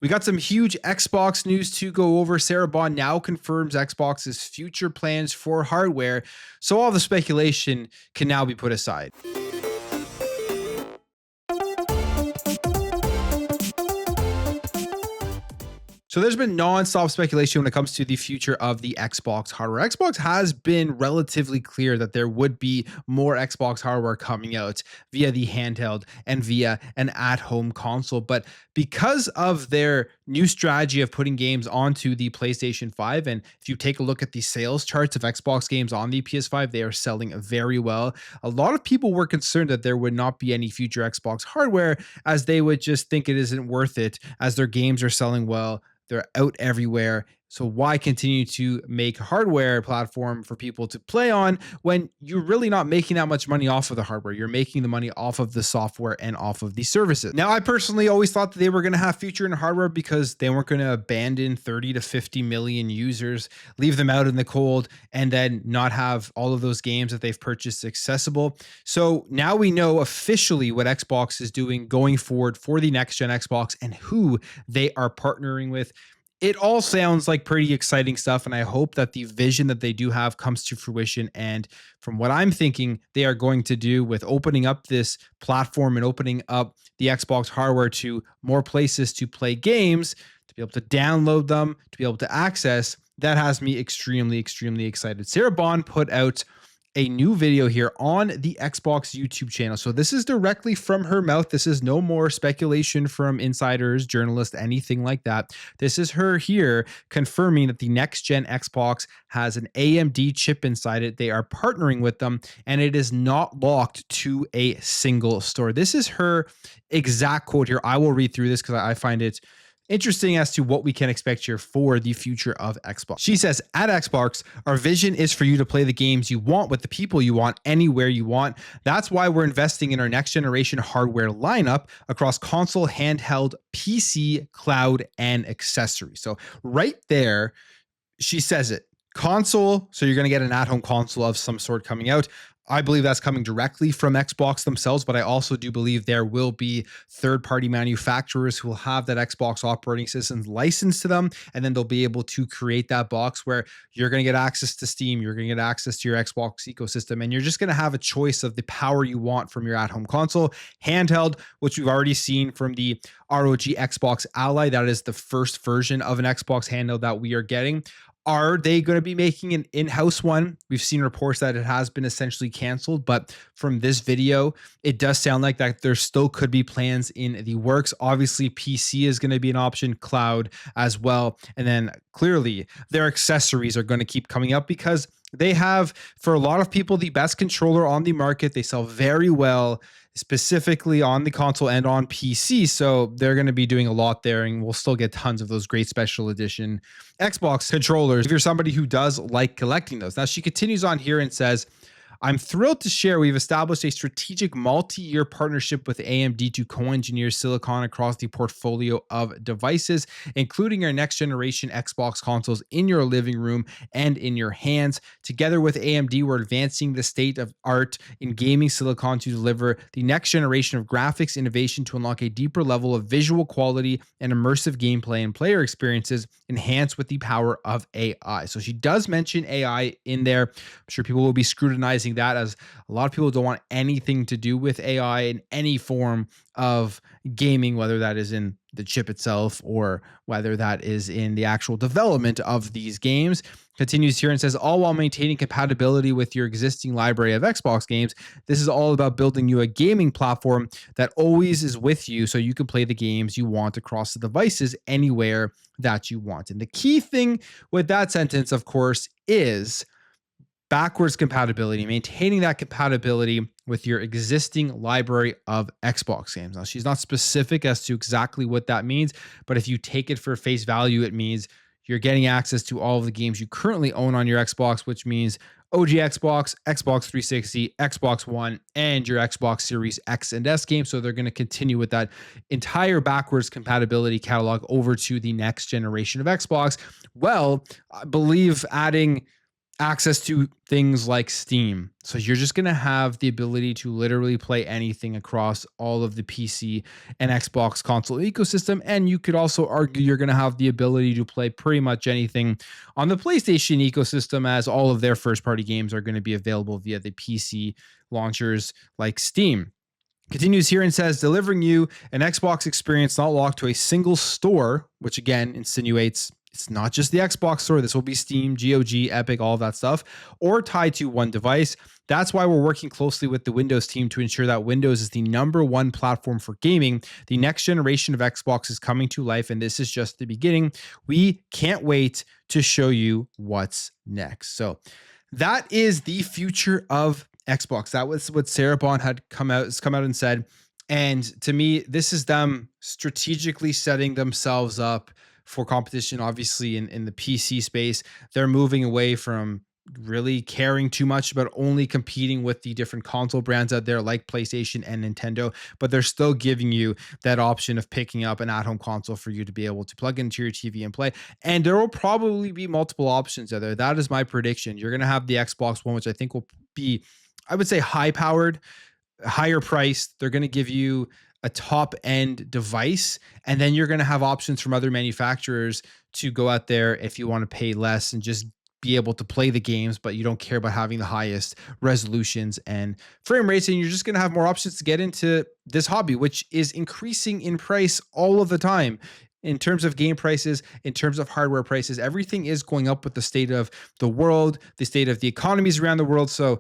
We got some huge Xbox news to go over. Sarah Bond now confirms Xbox's future plans for hardware, so all the speculation can now be put aside. So there's been non-stop speculation when it comes to the future of the Xbox hardware. Xbox has been relatively clear that there would be more Xbox hardware coming out via the handheld and via an at-home console. But because of their new strategy of putting games onto the PlayStation 5, and if you take a look at the sales charts of Xbox games on the PS5, they are selling very well. A lot of people were concerned that there would not be any future Xbox hardware, as they would just think it isn't worth it as their games are selling well. They're out everywhere. So why continue to make hardware platform for people to play on when you're really not making that much money off of the hardware? You're making the money off of the software and off of the services. Now, I personally always thought that they were going to have future in hardware because they weren't going to abandon 30 to 50 million users, leave them out in the cold, and then not have all of those games that they've purchased accessible. So now we know officially what Xbox is doing going forward for the next gen Xbox and who they are partnering with. It all sounds like pretty exciting stuff, and I hope that the vision that they do have comes to fruition. And from what I'm thinking they are going to do with opening up this platform and opening up the Xbox hardware to more places to play games, to be able to download them, to be able to access, that has me extremely, extremely excited. Sarah Bond put out a new video here on the Xbox YouTube channel. So this is directly from her mouth. This is no more speculation from insiders, journalists, anything like that. This is her here confirming that the next gen Xbox has an AMD chip inside it. They are partnering with them, and it is not locked to a single store. This is her exact quote here. I will read through this because I find it interesting as to what we can expect here for the future of Xbox. She says, at Xbox, our vision is for you to play the games you want with the people you want, anywhere you want. That's why we're investing in our next generation hardware lineup across console, handheld, PC, cloud, and accessories. So right there, she says it. Console, so you're going to get an at-home console of some sort coming out. I believe that's coming directly from Xbox themselves, but I also do believe there will be third-party manufacturers who will have that Xbox operating system licensed to them, and then they'll be able to create that box where you're going to get access to Steam, you're going to get access to your Xbox ecosystem, and you're just going to have a choice of the power you want from your at-home console. Handheld, which we've already seen from the ROG Xbox Ally, that is the first version of an Xbox handheld that we are getting. Are they going to be making an in-house one? We've seen reports that it has been essentially canceled, but from this video, it does sound like that there still could be plans in the works. Obviously, PC is going to be an option, cloud as well. And then clearly their accessories are going to keep coming up because they have, for a lot of people, the best controller on the market. They sell very well, specifically on the console and on PC. So they're going to be doing a lot there, and we'll still get tons of those great special edition Xbox controllers if you're somebody who does like collecting those. Now, she continues on here and says, I'm thrilled to share we've established a strategic multi-year partnership with AMD to co-engineer silicon across the portfolio of devices, including our next generation Xbox consoles in your living room and in your hands. Together with AMD, we're advancing the state of art in gaming silicon to deliver the next generation of graphics innovation to unlock a deeper level of visual quality and immersive gameplay and player experiences enhanced with the power of AI. So she does mention AI in there. I'm sure people will be scrutinizing that, as a lot of people don't want anything to do with AI in any form of gaming, whether that is in the chip itself or whether that is in the actual development of these games. Continues here and says, all while maintaining compatibility with your existing library of Xbox games. This is all about building you a gaming platform that always is with you so you can play the games you want across the devices anywhere that you want. And the key thing with that sentence, of course, is backwards compatibility, maintaining that compatibility with your existing library of Xbox games. Now, she's not specific as to exactly what that means, but if you take it for face value, it means you're getting access to all of the games you currently own on your Xbox, which means OG Xbox, Xbox 360, Xbox One, and your Xbox Series X and S games. So they're going to continue with that entire backwards compatibility catalog over to the next generation of Xbox. Well, I believe adding access to things like Steam. So you're just going to have the ability to literally play anything across all of the PC and Xbox console ecosystem. And you could also argue you're going to have the ability to play pretty much anything on the PlayStation ecosystem, as all of their first party games are going to be available via the PC launchers like Steam. Continues here and says, delivering you an Xbox experience not locked to a single store, which again insinuates it's not just the Xbox store. This will be Steam, GOG, Epic, all of that stuff, or tied to one device. That's why we're working closely with the Windows team to ensure that Windows is the number one platform for gaming. The next generation of Xbox is coming to life, and this is just the beginning. We can't wait to show you what's next. So that is the future of Xbox. That was what Sarah Bond had come out and said. And to me, this is them strategically setting themselves up for competition. Obviously, in the PC space, they're moving away from really caring too much about only competing with the different console brands out there like PlayStation and Nintendo, but they're still giving you that option of picking up an at-home console for you to be able to plug into your TV and play. And there will probably be multiple options out there. That is my prediction. You're going to have the Xbox One, which I think will be, I would say, high powered, higher priced. They're going to give you a top end device, and then you're going to have options from other manufacturers to go out there if you want to pay less and just be able to play the games, but you don't care about having the highest resolutions and frame rates. And you're just going to have more options to get into this hobby, which is increasing in price all of the time. In terms of game prices, in terms of hardware prices, everything is going up with the state of the world, the state of the economies around the world. So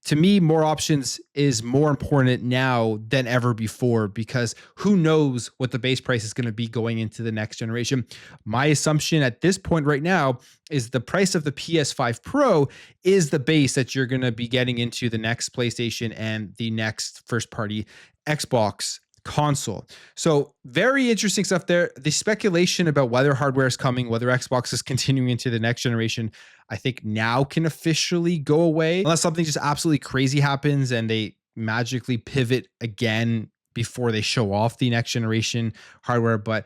to me, more options is more important now than ever before, because who knows what the base price is going to be going into the next generation. My assumption at this point right now is the price of the PS5 Pro is the base that you're going to be getting into the next PlayStation and the next first party Xbox console. So very interesting stuff there. The speculation about whether hardware is coming, whether Xbox is continuing into the next generation, I think now can officially go away, unless something just absolutely crazy happens and they magically pivot again before they show off the next generation hardware. But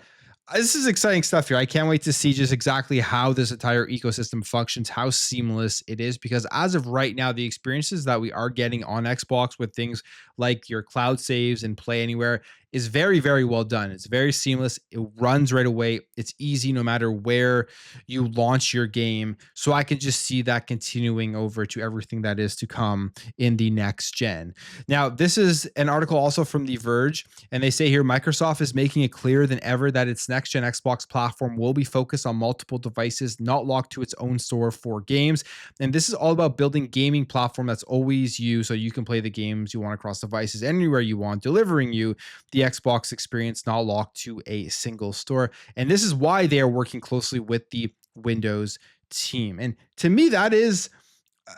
this is exciting stuff here. I can't wait to see just exactly how this entire ecosystem functions, how seamless it is, because as of right now, the experiences that we are getting on Xbox with things like your cloud saves and Play Anywhere is very, very well done. It's very seamless. It runs right away. It's easy no matter where you launch your game. So I can just see that continuing over to everything that is to come in the next gen. Now, this is an article also from The Verge, and they say here Microsoft is making it clearer than ever that its next gen Xbox platform will be focused on multiple devices, not locked to its own store for games. And this is all about building gaming platform that's always you, so you can play the games you want across devices anywhere you want, delivering you the Xbox experience, not locked to a single store. And this is why they are working closely with the Windows team. And to me, that is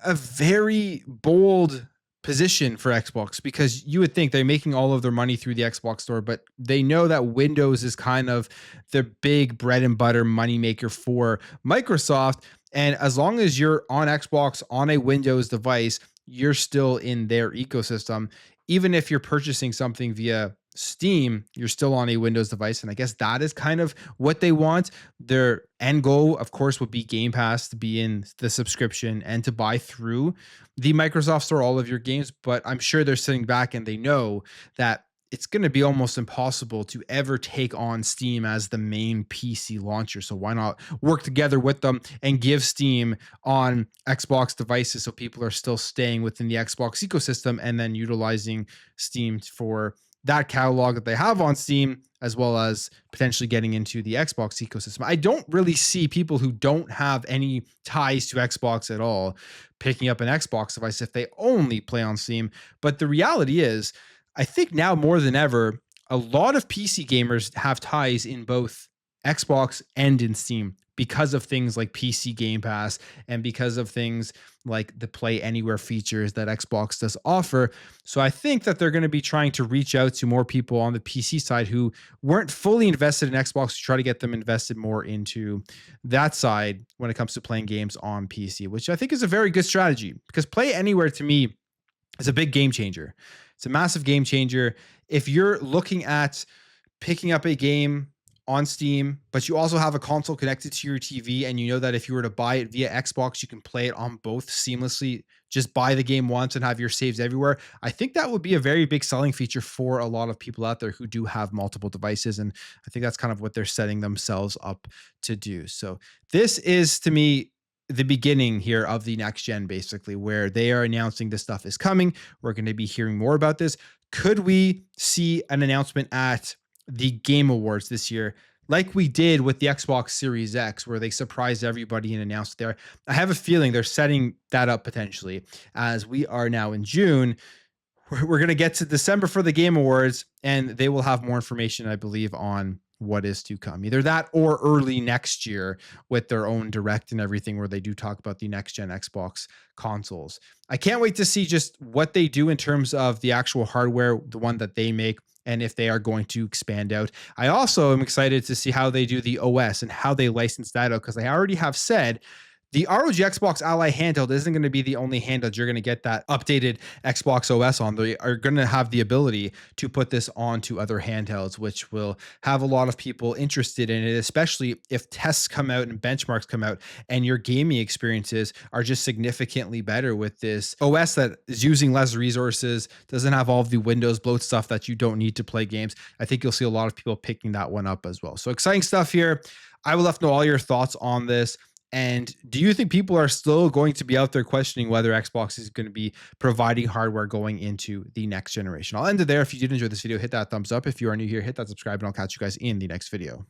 a very bold position for Xbox, because you would think they're making all of their money through the Xbox store, but they know that Windows is kind of the big bread and butter moneymaker for Microsoft. And as long as you're on Xbox on a Windows device, you're still in their ecosystem. Even if you're purchasing something via Steam, you're still on a Windows device. And I guess that is kind of what they want. Their end goal, of course, would be Game Pass, to be in the subscription and to buy through the Microsoft Store all of your games. But I'm sure they're sitting back and they know that it's going to be almost impossible to ever take on Steam as the main PC launcher. So why not work together with them and give Steam on Xbox devices so people are still staying within the Xbox ecosystem, and then utilizing Steam for that catalog that they have on Steam, as well as potentially getting into the Xbox ecosystem. I don't really see people who don't have any ties to Xbox at all picking up an Xbox device if they only play on Steam. But the reality is, I think now more than ever, a lot of PC gamers have ties in both Xbox and in Steam because of things like PC Game Pass and because of things like the Play Anywhere features that Xbox does offer. So I think that they're going to be trying to reach out to more people on the PC side who weren't fully invested in Xbox to try to get them invested more into that side when it comes to playing games on PC, which I think is a very good strategy, because Play Anywhere to me is a big game changer. It's a massive game changer. If you're looking at picking up a game on Steam, but you also have a console connected to your TV, and you know that if you were to buy it via Xbox, you can play it on both seamlessly. Just buy the game once and have your saves everywhere. I think that would be a very big selling feature for a lot of people out there who do have multiple devices. And I think that's kind of what they're setting themselves up to do. So this is, to me, the beginning here of the next gen, basically, where they are announcing this stuff is coming. We're going to be hearing more about this. Could we see an announcement at the Game Awards this year, like we did with the Xbox Series X, where they surprised everybody and announced there? I have a feeling they're setting that up potentially, as we are now in June. We're going to get to December for the Game Awards, and they will have more information, I believe, on what is to come. Either that or early next year with their own direct and everything, where they do talk about the next gen Xbox consoles. I can't wait to see just what they do in terms of the actual hardware, the one that they make, and if they are going to expand out. I also am excited to see how they do the OS and how they license that out, because I already have said the ROG Xbox Ally handheld isn't going to be the only handheld you're going to get that updated Xbox OS on. They are going to have the ability to put this onto other handhelds, which will have a lot of people interested in it, especially if tests come out and benchmarks come out and your gaming experiences are just significantly better with this OS that is using less resources, doesn't have all of the Windows bloat stuff that you don't need to play games. I think you'll see a lot of people picking that one up as well. So exciting stuff here. I would love to know all your thoughts on this. And do you think people are still going to be out there questioning whether Xbox is going to be providing hardware going into the next generation? I'll end it there. If you did enjoy this video, hit that thumbs up. If you are new here, hit that subscribe, and I'll catch you guys in the next video.